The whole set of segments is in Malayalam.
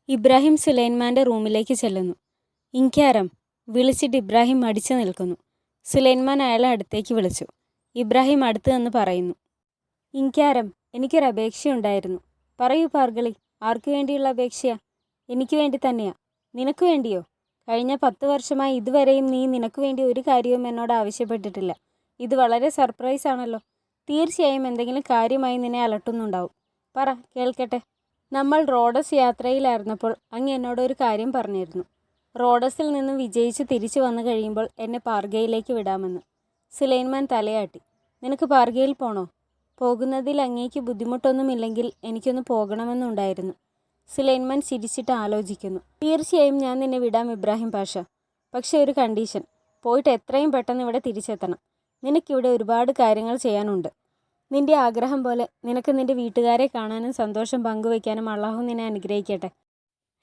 ഇബ്രാഹിം സുലൈമാൻ്റെ റൂമിലേക്ക് ചെല്ലുന്നു. ഇൻക്യാരം വിളിച്ചിട്ട് ഇബ്രാഹിം മടിച്ചു നിൽക്കുന്നു. സുലൈമാൻ അയാളെ അടുത്തേക്ക് വിളിച്ചു. ഇബ്രാഹിം അടുത്ത് നിന്ന് പറയുന്നു, ഇൻക്യാരം, എനിക്കൊരു അപേക്ഷയുണ്ടായിരുന്നു. പറയൂ പാർഗളി, ആർക്കു വേണ്ടിയുള്ള അപേക്ഷയാ? എനിക്ക് വേണ്ടി തന്നെയാ. നിനക്ക് വേണ്ടിയോ? കഴിഞ്ഞ 10 വർഷമായി ഇതുവരെയും നീ നിനക്ക് വേണ്ടി ഒരു കാര്യവും എന്നോട് ആവശ്യപ്പെട്ടിട്ടില്ല. ഇത് വളരെ സർപ്രൈസ് ആണല്ലോ. തീർച്ചയായും എന്തെങ്കിലും കാര്യമായി നിന്നെ അലട്ടുന്നുണ്ടാവും. പറ, കേൾക്കട്ടെ. നമ്മൾ റോഡസ് യാത്രയിലായിരുന്നപ്പോൾ അങ്ങ് എന്നോട് ഒരു കാര്യം പറഞ്ഞിരുന്നു. റോഡസിൽ നിന്നും വിജയിച്ച് തിരിച്ചു വന്നു കഴിയുമ്പോൾ എന്നെ പാർഗയിലേക്ക് വിടാമെന്ന്. സുലൈമാൻ തലയാട്ടി. നിനക്ക് പാർഗയിൽ പോണോ? പോകുന്നതിൽ അങ്ങേക്ക് ബുദ്ധിമുട്ടൊന്നുമില്ലെങ്കിൽ എനിക്കൊന്ന് പോകണമെന്നുണ്ടായിരുന്നു. സുലൈമാൻ ചിരിച്ചിട്ട് ആലോചിക്കുന്നു. തീർച്ചയായും ഞാൻ നിന്നെ വിടാം ഇബ്രാഹിം പാഷ. പക്ഷേ ഒരു കണ്ടീഷൻ. പോയിട്ട് എത്രയും പെട്ടെന്ന് ഇവിടെ തിരിച്ചെത്തണം. നിനക്കിവിടെ ഒരുപാട് കാര്യങ്ങൾ ചെയ്യാനുണ്ട്. നിന്റെ ആഗ്രഹം പോലെ നിനക്ക് നിന്റെ വീട്ടുകാരെ കാണാനും സന്തോഷം പങ്കുവയ്ക്കാനും അള്ളാഹു നിന്നെ അനുഗ്രഹിക്കട്ടെ.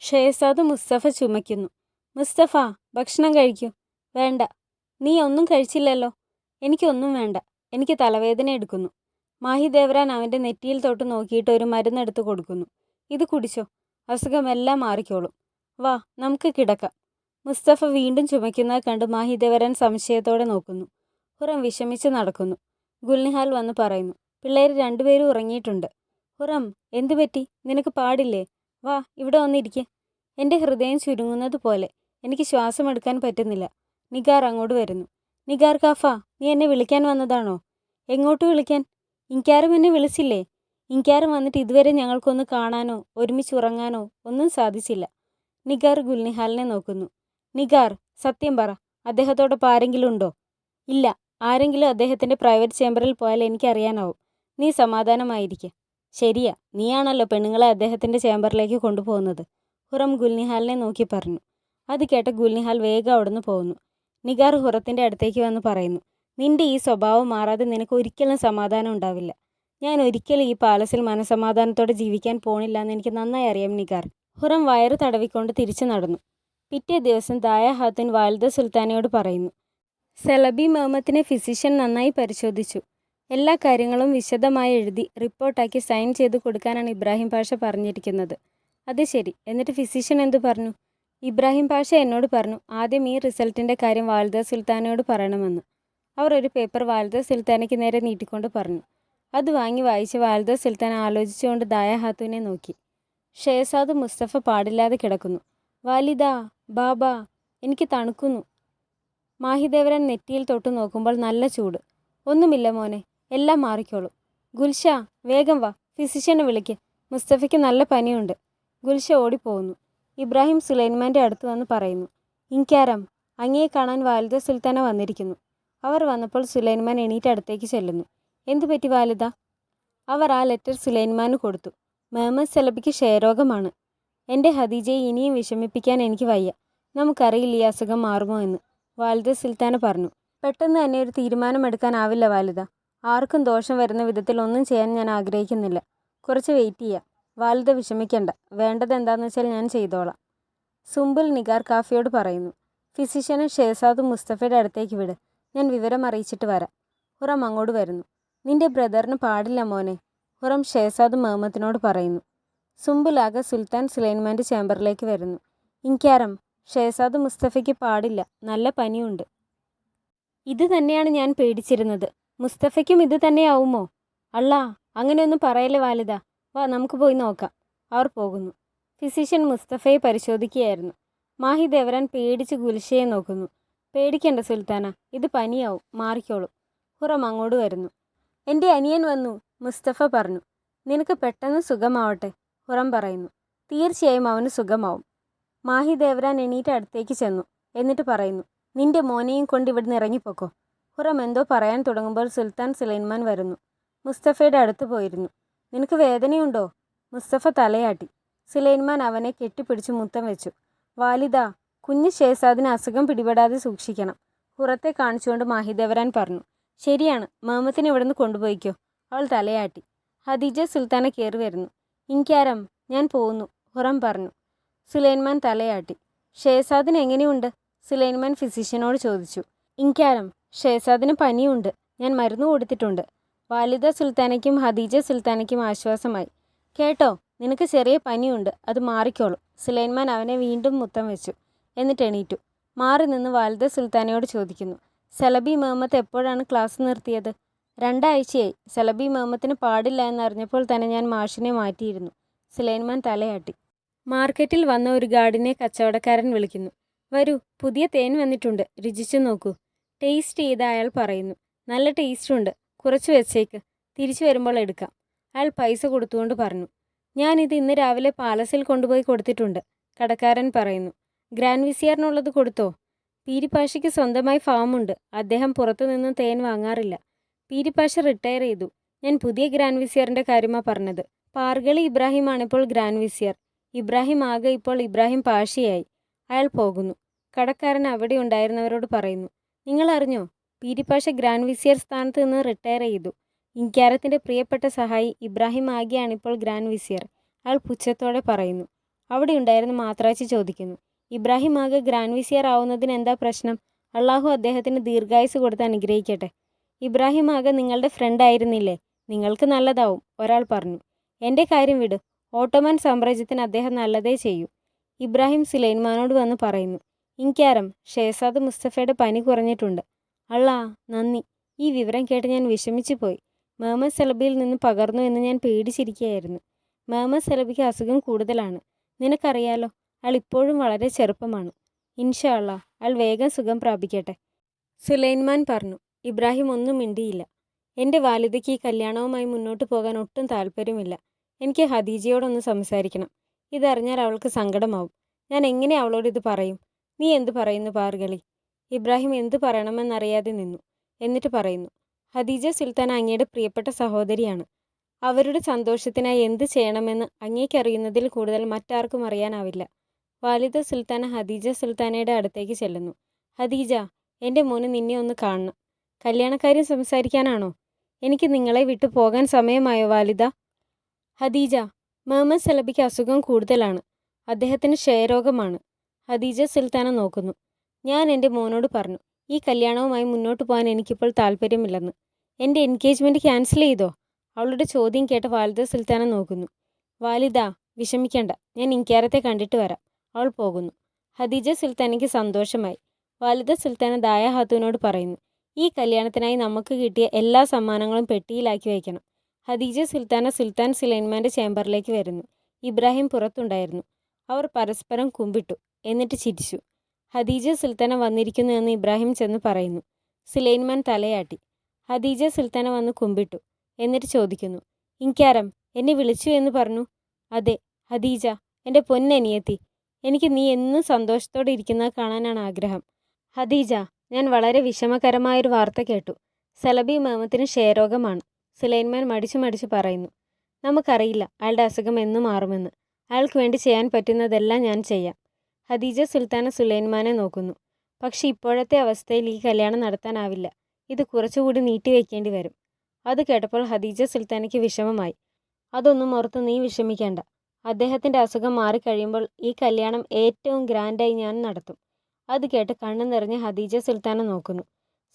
ഷെഹസാദ് മുസ്തഫ ചുമയ്ക്കുന്നു. മുസ്തഫ, ഭക്ഷണം കഴിക്കൂ. വേണ്ട. നീ ഒന്നും കഴിച്ചില്ലല്ലോ. എനിക്കൊന്നും വേണ്ട. എനിക്ക് തലവേദന എടുക്കുന്നു. മാഹിദേവ്രാൻ അവൻ്റെ നെറ്റിയിൽ തൊട്ട് നോക്കിയിട്ട് ഒരു മരുന്നെടുത്ത് കൊടുക്കുന്നു. ഇത് കുടിച്ചോ. അസുഖമെല്ലാം മാറിക്കോളും. വാ, നമുക്ക് കിടക്കാം. മുസ്തഫ വീണ്ടും ചുമയ്ക്കുന്നത് കണ്ട് മാഹിദേവരാൻ സംശയത്തോടെ നോക്കുന്നു. ഹുറം വിഷമിച്ച് നടക്കുന്നു. ഗുൽനിഹാൽ വന്ന് പറയുന്നു, പിള്ളേർ രണ്ടുപേരും ഉറങ്ങിയിട്ടുണ്ട്. ഹുറം, എന്തു പറ്റി? നിനക്ക് പാടില്ലേ? വാ, ഇവിടെ വന്നിരിക്കെ. എൻ്റെ ഹൃദയം ചുരുങ്ങുന്നത് പോലെ. എനിക്ക് ശ്വാസം എടുക്കാൻ പറ്റുന്നില്ല. നിഗാർ അങ്ങോട്ട് വരുന്നു. നിഗാർ കാഫ, നീ എന്നെ വിളിക്കാൻ വന്നതാണോ? എങ്ങോട്ട് വിളിക്കാൻ? ഇൻക്യാരും എന്നെ വിളിച്ചില്ലേ? ഇൻക്യാരും വന്നിട്ട് ഇതുവരെ ഞങ്ങൾക്കൊന്ന് കാണാനോ ഒരുമിച്ച് ഉറങ്ങാനോ ഒന്നും സാധിച്ചില്ല. നിഗാർ ഗുൽനിഹാലിനെ നോക്കുന്നു. നിഗാർ, സത്യം പറ, അദ്ദേഹത്തോടൊപ്പം ആരെങ്കിലും ഉണ്ടോ? ഇല്ല. ആരെങ്കിലും അദ്ദേഹത്തിൻ്റെ പ്രൈവറ്റ് ചേംബറിൽ പോയാൽ എനിക്കറിയാനാവും. നീ സമാധാനമായിരിക്കെ. ശരിയാ, നീയാണല്ലോ പെണ്ണുങ്ങളെ അദ്ദേഹത്തിൻ്റെ ചേംബറിലേക്ക് കൊണ്ടുപോകുന്നത്. ഹുറം ഗുൽനിഹാലിനെ നോക്കി പറഞ്ഞു. അത് കേട്ട ഗുൽനിഹാൽ വേഗം അവിടുന്ന് പോകുന്നു. നിഗാർ ഹുറത്തിൻ്റെ അടുത്തേക്ക് വന്ന് പറയുന്നു, നിന്റെ ഈ സ്വഭാവം മാറാതെ നിനക്ക് ഒരിക്കലും സമാധാനം ഉണ്ടാവില്ല. ഞാൻ ഒരിക്കലും ഈ പാലസിൽ മനസമാധാനത്തോടെ ജീവിക്കാൻ പോണില്ല എന്ന് എനിക്ക് നന്നായി അറിയാം നിഗാർ. ഹുറം വയറ് തടവിക്കൊണ്ട് തിരിച്ചു നടന്നു. പിറ്റേ ദിവസം ദായ ഹാത്തുൻ വാലിദ സുൽത്താനയോട് പറയുന്നു, സെലബി മുഹമ്മദിനെ ഫിസിഷ്യൻ നന്നായി പരിശോധിച്ചു. എല്ലാ കാര്യങ്ങളും വിശദമായി എഴുതി റിപ്പോർട്ടാക്കി സൈൻ ചെയ്ത് കൊടുക്കാനാണ് ഇബ്രാഹിം പാഷ പറഞ്ഞിരിക്കുന്നത്. അത് ശരി. എന്നിട്ട് ഫിസിഷ്യൻ എന്തു പറഞ്ഞു? ഇബ്രാഹിം പാഷ എന്നോട് പറഞ്ഞു ആദ്യം ഈ റിസൾട്ടിൻ്റെ കാര്യം വാലിദ സുൽത്താനയോട് പറയണമെന്ന്. അവർ ഒരു പേപ്പർ വാലിദ സുൽത്താനയ്ക്ക് നേരെ നീട്ടിക്കൊണ്ട് പറഞ്ഞു. അത് വാങ്ങി വായിച്ച് വാലിദ സുൽത്താൻ ആലോചിച്ചുകൊണ്ട് ദായ ഹാത്തുവിനെ നോക്കി. ഷെഹസാദ് മുസ്തഫ പാടില്ലാതെ കിടക്കുന്നു. വാലിദ, ബാബ, എനിക്ക് തണുക്കുന്നു. മാഹിദേവരൻ നെറ്റിയിൽ തൊട്ട് നോക്കുമ്പോൾ നല്ല ചൂട്. ഒന്നുമില്ല മോനെ, എല്ലാം മാറിക്കോളും. ഗുൽഷ, വേഗം വാ, ഫിസിഷ്യനെ വിളിക്ക്. മുസ്തഫയ്ക്ക് നല്ല പനിയുണ്ട്. ഗുൽഷ ഓടിപ്പോകുന്നു. ഇബ്രാഹിം സുലൈമാൻ്റെ അടുത്ത് വന്ന് പറയുന്നു, ഇൻക്യാരം, അങ്ങയെ കാണാൻ വാലിദ സുൽത്താന വന്നിരിക്കുന്നു. അവർ വന്നപ്പോൾ സുലൈമാൻ എണീറ്റ് അടുത്തേക്ക് ചെല്ലുന്നു. എന്തു പറ്റി വാലിദ? അവർ ആ ലെറ്റർ സുലൈമാന് കൊടുത്തു. മുഹമ്മദ് സെലബിക്ക് ക്ഷയരോഗമാണ്. എൻ്റെ ഹദീജയെ ഇനിയും വിഷമിപ്പിക്കാൻ എനിക്ക് വയ്യ. നമുക്കറിയില്ല ഈ അസുഖം മാറുമോ എന്ന്. വാലിദ സുൽത്താന പറഞ്ഞു. പെട്ടെന്ന് തന്നെ ഒരു തീരുമാനമെടുക്കാനാവില്ല വാലിദ. ആർക്കും ദോഷം വരുന്ന വിധത്തിൽ ഒന്നും ചെയ്യാൻ ഞാൻ ആഗ്രഹിക്കുന്നില്ല. കുറച്ച് വെയിറ്റ് ചെയ്യാം. വാലിദ വിഷമിക്കണ്ട. വേണ്ടത് എന്താണെന്ന് വെച്ചാൽ ഞാൻ ചെയ്തോളാം. സുംബുൽ നിഗാർ കാഫിയോട് പറയുന്നു, ഫിസിഷ്യനെ ഷെഹസാദ് മുസ്തഫയുടെ അടുത്തേക്ക് വിട്. ഞാൻ വിവരം അറിയിച്ചിട്ട് വരാം. ഹുറം അങ്ങോട്ട് വരുന്നു. നിന്റെ ബ്രദറിന് പാടില്ല മോനെ. ഹുറം ഷെഹസാദ് മുഹമ്മദിനോട് പറയുന്നു. സുംബുൽ ആകെ സുൽത്താൻ സുലൈമാൻ്റെ ചേംബറിലേക്ക് വരുന്നു. ഇൻക്യാരം, ഷെഹസാദ് മുസ്തഫയ്ക്ക് പാടില്ല. നല്ല പനിയുണ്ട്. ഇത് തന്നെയാണ് ഞാൻ പേടിച്ചിരുന്നത്. മുസ്തഫയ്ക്കും ഇത് തന്നെയാവുമോ? അള്ളാ, അങ്ങനെയൊന്നും പറയല്ലേ വാലിദ. വാ, നമുക്ക് പോയി നോക്കാം. അവർ പോകുന്നു. ഫിസിഷ്യൻ മുസ്തഫയെ പരിശോധിക്കുകയായിരുന്നു. മാഹിദേവരാൻ പേടിച്ച് ഗുൽഷയെ നോക്കുന്നു. പേടിക്കേണ്ട സുൽത്താന, ഇത് പനിയാവും, മാറിക്കോളും. ഹുറം അങ്ങോട്ട് വരുന്നു. എൻ്റെ അനിയൻ വന്നു, മുസ്തഫ പറഞ്ഞു. നിനക്ക് പെട്ടെന്ന് സുഖമാവട്ടെ, ഹുറം പറയുന്നു. തീർച്ചയായും അവന് സുഖമാവും. മാഹിദേവരാൻ എണീറ്റ് അടുത്തേക്ക് ചെന്നു. എന്നിട്ട് പറയുന്നു, നിന്റെ മോനെയും കൊണ്ട് ഇവിടുന്ന് ഇറങ്ങിപ്പോക്കോ. ഹുറം എന്തോ പറയാൻ തുടങ്ങുമ്പോൾ സുൽത്താൻ സുലൈമാൻ വരുന്നു. മുസ്തഫയുടെ അടുത്ത് പോയിരുന്നു. നിനക്ക് വേദനയുണ്ടോ? മുസ്തഫ തലയാട്ടി. സുലൈമാൻ അവനെ കെട്ടിപ്പിടിച്ച് മുത്തം വെച്ചു. വാലിദ, കുഞ്ഞ് ഷെഹസാദിന് അസുഖം പിടിപെടാതെ സൂക്ഷിക്കണം. ഹുറത്തെ കാണിച്ചുകൊണ്ട് മാഹിദേവരാൻ പറഞ്ഞു. ശരിയാണ്, മുഹമ്മദിനെ ഇവിടുന്ന് കൊണ്ടുപോയിക്കോ. അവൾ തലയാട്ടി. ഹദീജ സുൽത്താന കയറി വരുന്നു. ഇൻക്യാരം, ഞാൻ പോകുന്നു, ഹുറം പറഞ്ഞു. സുലൈമാൻ തലയാട്ടി. ഷെഹസാദിന് എങ്ങനെയുണ്ട്? സുലൈമാൻ ഫിസിഷ്യനോട് ചോദിച്ചു. ഇൻക്യാരം, ഷെഹസാദിന് പനിയുണ്ട്. ഞാൻ മരുന്ന് കൊടുത്തിട്ടുണ്ട്. വാലിദ സുൽത്താനയ്ക്കും ഹദീജ സുൽത്താനയ്ക്കും ആശ്വാസമായി. കേട്ടോ, നിനക്ക് ചെറിയ പനിയുണ്ട്, അത് മാറിക്കോളും. സുലൈമാൻ അവനെ വീണ്ടും മുത്തം വെച്ചു. എന്നിട്ട് എണീറ്റു. മാറി നിന്ന് വാലിദ സുൽത്താനയോട് ചോദിക്കുന്നു, സലബി മുഹമ്മദ് എപ്പോഴാണ് ക്ലാസ് നിർത്തിയത്? 2 ആഴ്ചയായി. സലബി മുഹമ്മദിന് പാടില്ല എന്നറിഞ്ഞപ്പോൾ തന്നെ ഞാൻ മാഷിനെ മാറ്റിയിരുന്നു. സുലൈമാൻ തലയാട്ടി. മാർക്കറ്റിൽ വന്ന ഒരു ഗാർഡിനെ കച്ചവടക്കാരൻ വിളിക്കുന്നു. വരൂ, പുതിയ തേൻ വന്നിട്ടുണ്ട്, രുചിച്ചു നോക്കൂ. ടേസ്റ്റ് ചെയ്ത അയാൾ പറയുന്നു, നല്ല ടേസ്റ്റ് ഉണ്ട്, കുറച്ച് വെച്ചേക്ക്, തിരിച്ചു വരുമ്പോൾ എടുക്കാം. അയാൾ പൈസ കൊടുത്തുകൊണ്ട് പറഞ്ഞു. ഞാനിത് ഇന്ന് രാവിലെ പാലസിൽ കൊണ്ടുപോയി കൊടുത്തിട്ടുണ്ട്, കടക്കാരൻ പറയുന്നു. ഗ്രാൻഡ് വിസിയറിനുള്ളത് കൊടുത്തോ? പീരിപ്പാഷയ്ക്ക് സ്വന്തമായി ഫാമുണ്ട്, അദ്ദേഹം പുറത്തുനിന്ന് തേൻ വാങ്ങാറില്ല. പീരിപ്പാഷ റിട്ടയർ ചെയ്തു. ഞാൻ പുതിയ ഗ്രാൻഡ് വിസിയറിൻ്റെ കാര്യമാണ് പറഞ്ഞത്. പാർഗളി ഇബ്രാഹിമാണിപ്പോൾ ഗ്രാൻഡ് വിസിയർ. ഇബ്രാഹിം ആകെ ഇപ്പോൾ ഇബ്രാഹിം പാഷയായി. അയാൾ പോകുന്നു. കടക്കാരൻ അവിടെ ഉണ്ടായിരുന്നവരോട് പറയുന്നു, നിങ്ങൾ അറിഞ്ഞോ, പീരിപ്പാഷ ഗ്രാൻഡ് വിസിയർ സ്ഥാനത്ത് നിന്ന് റിട്ടയർ ചെയ്തു. ഇൻക്യാരത്തിൻ്റെ പ്രിയപ്പെട്ട സഹായി ഇബ്രാഹിം ആകെയാണിപ്പോൾ ഗ്രാൻഡ് വിസിയർ. അയാൾ പുച്ഛത്തോടെ പറയുന്നു. അവിടെ ഉണ്ടായിരുന്ന മാത്രാച്ചി ചോദിക്കുന്നു, ഇബ്രാഹിം ആകെ ഗ്രാൻഡ് വിസിയർ ആവുന്നതിന് എന്താ പ്രശ്നം? അള്ളാഹു അദ്ദേഹത്തിന് ദീർഘായുസ് കൊടുത്ത് അനുഗ്രഹിക്കട്ടെ. ഇബ്രാഹിം ആകെ നിങ്ങളുടെ ഫ്രണ്ട് ആയിരുന്നില്ലേ, നിങ്ങൾക്ക് നല്ലതാവും, ഒരാൾ പറഞ്ഞു. എൻ്റെ കാര്യം വിട്, ഓട്ടോമൻ സാമ്രാജ്യത്തിന് അദ്ദേഹം നല്ലതേ ചെയ്യൂ. ഇബ്രാഹിം സുലൈമാനോട് വന്ന് പറയുന്നു, ഇൻക്യാരം, ഷേസാദ് മുസ്തഫയുടെ പനി കുറഞ്ഞിട്ടുണ്ട്. അള്ളാ, നന്ദി. ഈ വിവരം കേട്ട് ഞാൻ വിഷമിച്ചു പോയി. മുഹമ്മദ് സലബിയിൽ നിന്ന് പകർന്നു എന്ന് ഞാൻ പേടിച്ചിരിക്കുകയായിരുന്നു. മുഹമ്മദ് സലബിക്ക് അസുഖം കൂടുതലാണ്, നിനക്കറിയാലോ. അയാൾ ഇപ്പോഴും വളരെ ചെറുപ്പമാണ്. ഇൻഷാ അള്ളാ, അയാൾ വേഗം സുഖം പ്രാപിക്കട്ടെ. സുലൈമാൻ പറഞ്ഞു. ഇബ്രാഹിം ഒന്നും മിണ്ടിയില്ല. എൻ്റെ വാലിദയ്ക്ക് ഈ കല്യാണവുമായി മുന്നോട്ട് പോകാൻ ഒട്ടും താല്പര്യമില്ല. എനിക്ക് ഹദീജയോടൊന്ന് സംസാരിക്കണം. ഇതറിഞ്ഞാൽ അവൾക്ക് സങ്കടമാവും. ഞാൻ എങ്ങനെ അവളോട് ഇത് പറയും? നീ എന്തു പറയുന്നു പാർഗളി? ഇബ്രാഹിം എന്തു പറയണമെന്നറിയാതെ നിന്നു. എന്നിട്ട് പറയുന്നു, ഹദീജ സുൽത്താൻ അങ്ങയുടെ പ്രിയപ്പെട്ട സഹോദരിയാണ്. അവരുടെ സന്തോഷത്തിനായി എന്ത് ചെയ്യണമെന്ന് അങ്ങേക്കറിയുന്നതിൽ കൂടുതൽ മറ്റാർക്കും അറിയാനാവില്ല. വാലിദ സുൽത്താന ഹദീജ സുൽത്താനയുടെ അടുത്തേക്ക് ചെല്ലുന്നു. ഹദീജ, എൻ്റെ മോന് നിന്നെ ഒന്ന് കാണണം. കല്യാണക്കാര്യം സംസാരിക്കാനാണോ? എനിക്ക് നിങ്ങളെ വിട്ടു പോകാൻ സമയമായോ വാലിദ? ഹദീജ, മുഹമ്മദ് സലബിക്ക് അസുഖം കൂടുതലാണ്, അദ്ദേഹത്തിന് ക്ഷയരോഗമാണ്. ഹദീജ സുൽത്താന നോക്കുന്നു. ഞാൻ എൻ്റെ മോനോട് പറഞ്ഞു, ഈ കല്യാണവുമായി മുന്നോട്ട് പോകാൻ എനിക്കിപ്പോൾ താല്പര്യമില്ലെന്ന്. എൻ്റെ എൻഗേജ്മെൻറ്റ് ക്യാൻസൽ ചെയ്തോ? അവളുടെ ചോദ്യം കേട്ട വാലിദ സുൽത്താന നോക്കുന്നു. വാലിദ, വിഷമിക്കേണ്ട, ഞാൻ ഇൻക്യാരത്തെ കണ്ടിട്ട് വരാം. അവൾ പോകുന്നു. ഹദീജ സുൽത്താനയ്ക്ക് സന്തോഷമായി. വാലിദ സുൽത്താന ദായ ഹാത്തൂനോട് പറയുന്നു, ഈ കല്യാണത്തിനായി നമുക്ക് കിട്ടിയ എല്ലാ സമ്മാനങ്ങളും പെട്ടിയിലാക്കി വയ്ക്കണം. ഹദീജ സുൽത്താന സുൽത്താൻ സുലൈമാൻ്റെ ചേംബറിലേക്ക് വരുന്നു. ഇബ്രാഹിം പുറത്തുണ്ടായിരുന്നു. അവർ പരസ്പരം കുമ്പിട്ടു, എന്നിട്ട് ചിരിച്ചു. ഹദീജ സുൽത്താന വന്നിരിക്കുന്നു എന്ന് ഇബ്രാഹിം ചെന്ന് പറയുന്നു. സുലൈമാൻ തലയാട്ടി. ഹദീജ സുൽത്താന വന്ന് കുമ്പിട്ടു, എന്നിട്ട് ചോദിക്കുന്നു, ഇൻക്യാരം, എന്നെ വിളിച്ചു എന്ന് പറഞ്ഞു? അതെ ഹദീജ, എൻ്റെ പൊന്നനിയത്തി, എനിക്ക് നീ എന്നും സന്തോഷത്തോടെ ഇരിക്കുന്നത് കാണാനാണ് ആഗ്രഹം. ഹദീജ, ഞാൻ വളരെ വിഷമകരമായൊരു വാർത്ത കേട്ടു. സലബി മുഹമ്മദിന് ക്ഷയരോഗമാണ്. സുലൈമാൻ മടിച്ചു പറയുന്നു. നമുക്കറിയില്ല അയാളുടെ അസുഖം എന്ന് മാറുമെന്ന്. അയാൾക്ക് വേണ്ടി ചെയ്യാൻ പറ്റുന്നതെല്ലാം ഞാൻ ചെയ്യാം. ഹദീജ സുൽത്താന സുലൈമാനെ നോക്കുന്നു. പക്ഷെ ഇപ്പോഴത്തെ അവസ്ഥയിൽ ഈ കല്യാണം നടത്താനാവില്ല. ഇത് കുറച്ചുകൂടി നീട്ടിവെക്കേണ്ടി വരും. അത് കേട്ടപ്പോൾ ഹദീജ സുൽത്താനയ്ക്ക് വിഷമമായി. അതൊന്നും ഓർത്ത് നീ വിഷമിക്കേണ്ട. അദ്ദേഹത്തിൻ്റെ അസുഖം മാറിക്കഴിയുമ്പോൾ ഈ കല്യാണം ഏറ്റവും ഗ്രാൻഡായി ഞാൻ നടത്തും. അത് കേട്ട് കണ്ണു നിറഞ്ഞ് ഹദീജ സുൽത്താന നോക്കുന്നു.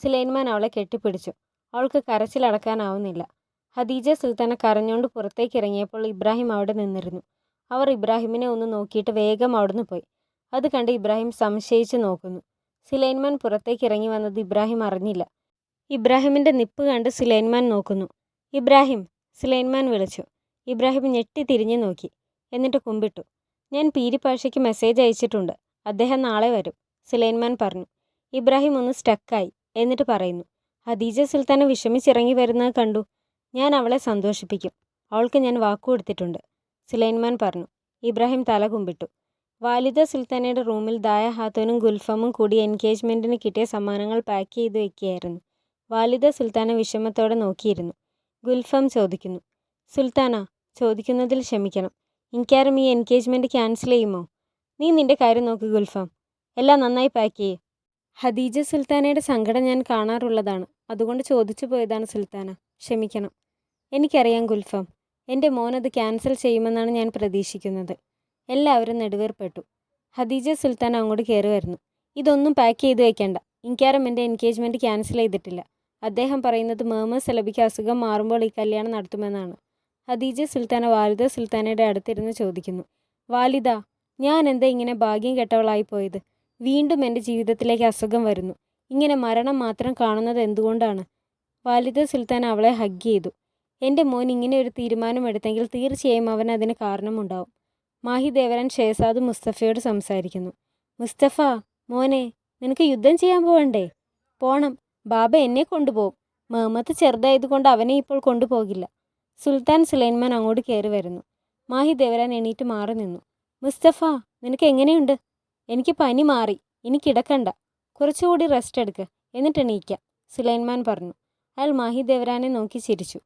സുലൈമാൻ അവളെ കെട്ടിപ്പിടിച്ചു. അവൾക്ക് കരച്ചിലടക്കാനാവുന്നില്ല. ഹദീജ സുൽത്താന കരഞ്ഞുകൊണ്ട് പുറത്തേക്ക് ഇറങ്ങിയപ്പോൾ ഇബ്രാഹിം അവിടെ നിന്നിരുന്നു. അവർ ഇബ്രാഹിമിനെ ഒന്ന് നോക്കിയിട്ട് വേഗം അവിടുന്ന് പോയി. അത് കണ്ട് ഇബ്രാഹിം സംശയിച്ച് നോക്കുന്നു. സുലൈമാൻ പുറത്തേക്ക് ഇറങ്ങി വന്നത് ഇബ്രാഹിം അറിഞ്ഞില്ല. ഇബ്രാഹിമിൻ്റെ നിപ്പ് കണ്ട് സുലൈമാൻ നോക്കുന്നു. ഇബ്രാഹിം, സുലൈമാൻ വിളിച്ചു. ഇബ്രാഹിം ഞെട്ടി തിരിഞ്ഞു നോക്കി, എന്നിട്ട് കുമ്പിട്ടു. ഞാൻ പീരിപ്പാഷയ്ക്ക് മെസ്സേജ് അയച്ചിട്ടുണ്ട്, അദ്ദേഹം നാളെ വരും, സുലൈമാൻ പറഞ്ഞു. ഇബ്രാഹിം ഒന്ന് സ്റ്റക്കായി, എന്നിട്ട് പറയുന്നു, ഹദീജ സുൽത്താന വിഷമിച്ചിറങ്ങി വരുന്നത് കണ്ടു. ഞാൻ അവളെ സന്തോഷിപ്പിക്കും, അവൾക്ക് ഞാൻ വാക്കു കൊടുത്തിട്ടുണ്ട്, സുലൈമാൻ പറഞ്ഞു. ഇബ്രാഹിം തല കുമ്പിട്ടു. വാലിദ സുൽത്താനയുടെ റൂമിൽ ദായ ഹാത്തൂനും ഗുൽഫമും കൂടി എൻഗേജ്മെൻറ്റിന് കിട്ടിയ സമ്മാനങ്ങൾ പാക്ക് ചെയ്ത് വയ്ക്കുകയായിരുന്നു. വാലിദ സുൽത്താന വിഷമത്തോടെ നോക്കിയിരുന്നു. ഗുൽഫം ചോദിക്കുന്നു, സുൽത്താന, ചോദിക്കുന്നതിൽ ക്ഷമിക്കണം, എനിക്കാരും ഈ എൻഗേജ്മെൻറ്റ് ക്യാൻസൽ ചെയ്യുമോ? നീ നിൻ്റെ കാര്യം നോക്ക് ഗുൽഫം, എല്ലാം നന്നായി പാക്ക് ചെയ്യേ. ഹദീജ സുൽത്താനയുടെ സങ്കടം ഞാൻ കാണാറുള്ളതാണ്, അതുകൊണ്ട് ചോദിച്ചു പോയതാണ് സുൽത്താന, ക്ഷമിക്കണം. എനിക്കറിയാം ഗുൽഫം, എൻ്റെ മോനത് ക്യാൻസൽ ചെയ്യുമെന്നാണ് ഞാൻ പ്രതീക്ഷിക്കുന്നത്. എല്ലാവരും നെടുവേർപ്പെട്ടു. ഹദീജ സുൽത്താന അങ്ങോട്ട് കയറി വരുന്നു. ഇതൊന്നും പാക്ക് ചെയ്ത് വയ്ക്കേണ്ട, എനിക്കാരും എൻ്റെ എൻഗേജ്മെൻറ്റ് ക്യാൻസൽ ചെയ്തിട്ടില്ല. അദ്ദേഹം പറയുന്നത് മുഹമ്മദ് സലബിക്ക് അസുഖം മാറുമ്പോൾ ഈ കല്യാണം നടത്തുമെന്നാണ്. ഹദീജ സുൽത്താന വാലിദ സുൽത്താനയുടെ അടുത്തിരുന്ന് ചോദിക്കുന്നു, വാലിദ, ഞാൻ എന്താ ഇങ്ങനെ ഭാഗ്യം കെട്ടവളായിപ്പോയത്? വീണ്ടും എൻ്റെ ജീവിതത്തിലേക്ക് അസുഖം വരുന്നു. ഇങ്ങനെ മരണം മാത്രം കാണുന്നത് എന്തുകൊണ്ടാണ്? വാലിദ സുൽത്താന അവളെ ഹഗ് ചെയ്തു. എൻ്റെ മോൻ ഇങ്ങനെ ഒരു തീരുമാനമെടുത്തെങ്കിൽ തീർച്ചയായും അവൻ അതിന് കാരണമുണ്ടാവും. മാഹി ദേവരാൻ ഷെഹസാദ് മുസ്തഫയോട് സംസാരിക്കുന്നു. മുസ്തഫ, മോനെ, നിനക്ക് യുദ്ധം ചെയ്യാൻ പോവണ്ടേ? പോണം. ബാബ എന്നെ കൊണ്ടുപോകും. മുഹമ്മദ് ചെറുതായതുകൊണ്ട് അവനെ ഇപ്പോൾ കൊണ്ടുപോകില്ല. സുൽത്താൻ സുലൈമാൻ അങ്ങോട്ട് കയറി വരുന്നു. മാഹി ദേവരാൻ എണീറ്റ് മാറി നിന്നു. മുസ്തഫ, നിനക്ക് എങ്ങനെയുണ്ട്? എനിക്ക് പനി മാറി. ഇനി കിടക്കണ്ട. കുറച്ചുകൂടി റെസ്റ്റ് എടുക്ക്, എന്നിട്ട് എണീക്കാം, സുലൈമാൻ പറഞ്ഞു. അയാൾ മാഹി ദേവരാനെ നോക്കി ചിരിച്ചു.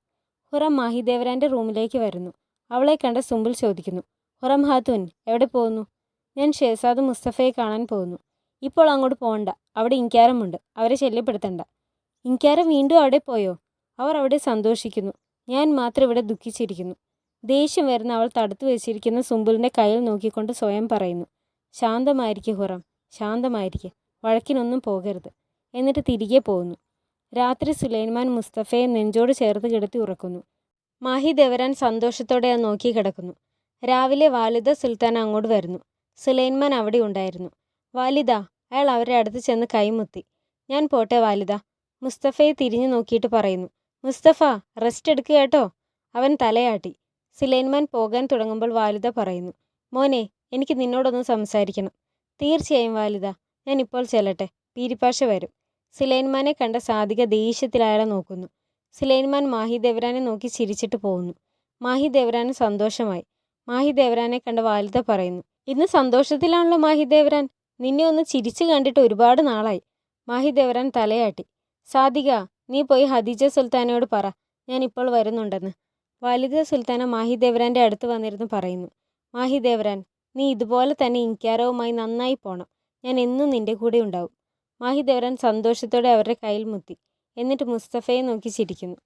ഹുറം മാഹി ദേവരാൻ്റെ റൂമിലേക്ക് വരുന്നു. അവളെ കണ്ട സുംബുൽ ചോദിക്കുന്നു. ഹുറം ഹാത്തൂൻ, എവിടെ പോകുന്നു? ഞാൻ ഷെഹസാദ് മുസ്തഫയെ കാണാൻ പോകുന്നു. ഇപ്പോൾ അങ്ങോട്ട് പോകണ്ട. അവിടെ ഇൻക്യാരമുണ്ട്. അവരെ ശല്യപ്പെടുത്തണ്ട. ഇൻക്യാരം വീണ്ടും അവിടെ പോയോ? അവർ അവിടെ സന്തോഷിക്കുന്നു. ഞാൻ മാത്രം ഇവിടെ ദുഃഖിച്ചിരിക്കുന്നു. ദേഷ്യം വരുന്ന അവൾ തടുത്തു വെച്ചിരിക്കുന്ന സുംബുലിൻ്റെ കയ്യിൽ നോക്കിക്കൊണ്ട് സ്വയം പറയുന്നു. ശാന്തമായിരിക്കും ഹുറം, ശാന്തമായിരിക്കും. വഴക്കിനൊന്നും പോകരുത്. എന്നിട്ട് തിരികെ പോകുന്നു. രാത്രി സുലൈമാൻ മുസ്തഫയെ നെഞ്ചോട് ചേർത്ത് കിടത്തി ഉറക്കുന്നു. മാഹി ദേവരാൻ സന്തോഷത്തോടെ അത് നോക്കി കിടക്കുന്നു. രാവിലെ വാലിദ സുൽത്താൻ അങ്ങോട്ട് വരുന്നു. സുലൈമാൻ അവിടെ ഉണ്ടായിരുന്നു. വാലിദ, അയാൾ അവരുടെ അടുത്ത് ചെന്ന് കൈമുത്തി. ഞാൻ പോട്ടെ വാലിദ, മുസ്തഫയെ തിരിഞ്ഞു നോക്കിയിട്ട് പറയുന്നു. മുസ്തഫ, റെസ്റ്റ് എടുക്കുക കേട്ടോ. അവൻ തലയാട്ടി. സുലൈമാൻ പോകാൻ തുടങ്ങുമ്പോൾ വാലിദ പറയുന്നു. മോനെ, എനിക്ക് നിന്നോടൊന്ന് സംസാരിക്കണം. തീർച്ചയായും വാലിദ, ഞാൻ ഇപ്പോൾ ചെല്ലട്ടെ. പീരിപ്പാഷ വരും. സുലൈമാനെ കണ്ട സാദിക ദേഷ്യത്തിൽ അയാളെ നോക്കുന്നു. സുലൈമാൻ മാഹി ദേവരാനെ നോക്കി ചിരിച്ചിട്ട് പോകുന്നു. മാഹി ദേവരാന് സന്തോഷമായി. മാഹി ദേവരാനെ കണ്ട വാലിദ പറയുന്നു. ഇന്ന് സന്തോഷത്തിലാണല്ലോ മാഹി ദേവരാൻ. നിന്നെ ഒന്ന് ചിരിച്ചു കണ്ടിട്ട് ഒരുപാട് നാളായി. മാഹി ദേവരാൻ തലയാട്ടി. സാദിക, നീ പോയി ഹദീജ സുൽത്താനയോട് പറ, ഞാൻ ഇപ്പോൾ വരുന്നുണ്ടെന്ന്. വാലിദ സുൽത്താന മാഹി ദേവരാൻ്റെ അടുത്ത് വന്നിരുന്നു പറയുന്നു. മാഹി ദേവരാൻ, നീ ഇതുപോലെ തന്നെ ഇൻക്യാരവുമായി നന്നായി പോണം. ഞാൻ എന്നും നിന്റെ കൂടെ ഉണ്ടാവും. മാഹി ദേവരാൻ സന്തോഷത്തോടെ അവരുടെ കയ്യിൽ മുത്തി. എന്നിട്ട് മുസ്തഫയെ നോക്കി ചിരിക്കുന്നു.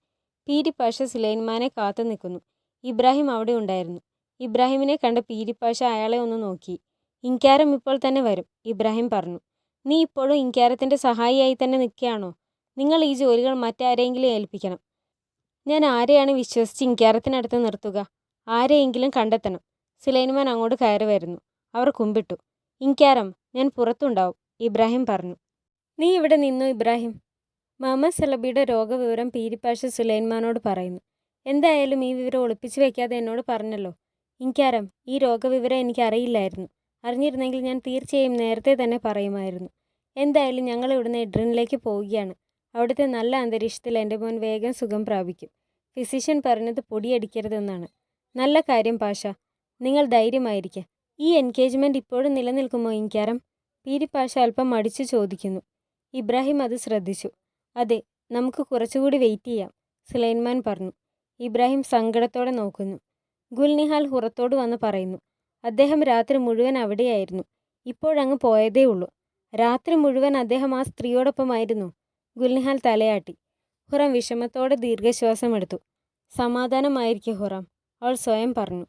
പീരിപ്പാഷ സുലൈമാനെ കാത്തു നിൽക്കുന്നു. ഇബ്രാഹിം അവിടെ ഉണ്ടായിരുന്നു. ഇബ്രാഹിമിനെ കണ്ട പീരിപ്പാഷ അയാളെ ഒന്ന് നോക്കി. ഇൻക്യാരം ഇപ്പോൾ തന്നെ വരും, ഇബ്രാഹിം പറഞ്ഞു. നീ ഇപ്പോഴും ഇൻക്യാരത്തിൻ്റെ സഹായിയായി തന്നെ നിൽക്കുകയാണോ? നിങ്ങൾ ഈ ജോലികൾ മറ്റാരെങ്കിലും ഏൽപ്പിക്കണം. ഞാൻ ആരെയാണ് വിശ്വസിച്ച് ഇൻക്യാരത്തിനടുത്ത് നിർത്തുക? ആരെയെങ്കിലും കണ്ടെത്തണം. സുലൈമാൻ അങ്ങോട്ട് കയറി വരുന്നു. അവർ കുമ്പിട്ടു. ഇൻക്യാരം, ഞാൻ പുറത്തുണ്ടാവും, ഇബ്രാഹിം പറഞ്ഞു. നീ ഇവിടെ നിന്നു ഇബ്രാഹിം. മുഹമ്മദ് സലബിയുടെ രോഗവിവരം പീരിപ്പാഷ സുലൈമാനോട് പറയുന്നു. എന്തായാലും ഈ വിവരം ഒളിപ്പിച്ചു വെക്കാതെ എന്നോട് പറഞ്ഞല്ലോ. ഇൻക്യാരം, ഈ രോഗവിവരം എനിക്കറിയില്ലായിരുന്നു. അറിഞ്ഞിരുന്നെങ്കിൽ ഞാൻ തീർച്ചയായും നേരത്തെ തന്നെ പറയുമായിരുന്നു. എന്തായാലും ഞങ്ങൾ ഇവിടുന്ന് എഡ്രിനിലേക്ക് പോവുകയാണ്. അവിടുത്തെ നല്ല അന്തരീക്ഷത്തിൽ എൻ്റെ മോൻ വേഗം സുഖം പ്രാപിക്കും. ഫിസിഷ്യൻ പറഞ്ഞത് പൊടിയടിക്കരുതെന്നാണ്. നല്ല കാര്യം പാഷ. നിങ്ങൾ ധൈര്യമായിരിക്കുക. ഈ എൻഗേജ്മെൻറ്റ് ഇപ്പോഴും നിലനിൽക്കുമോ ഇൻക്യാരം? പീരിപ്പാഷ അല്പം മടിച്ചു ചോദിക്കുന്നു. ഇബ്രാഹിം അത് ശ്രദ്ധിച്ചു. അതെ, നമുക്ക് കുറച്ചുകൂടി വെയിറ്റ് ചെയ്യാം, സുലൈമാൻ പറഞ്ഞു. ഇബ്രാഹിം സങ്കടത്തോടെ നോക്കുന്നു. ഗുൽനിഹാൽ ഹുറത്തോട് വന്ന് പറയുന്നു. അദ്ദേഹം രാത്രി മുഴുവൻ അവിടെയായിരുന്നു. ഇപ്പോഴങ്ങ് പോയതേ ഉള്ളൂ. രാത്രി മുഴുവൻ അദ്ദേഹം ആ സ്ത്രീയോടൊപ്പമായിരുന്നു. ഗുൽനിഹാൽ തലയാട്ടി. ഹുറം വിഷമത്തോടെ ദീർഘശ്വാസം എടുത്തു. സമാധാനമായിരിക്കും ഹുറം, അവൾ സ്വയം പറഞ്ഞു.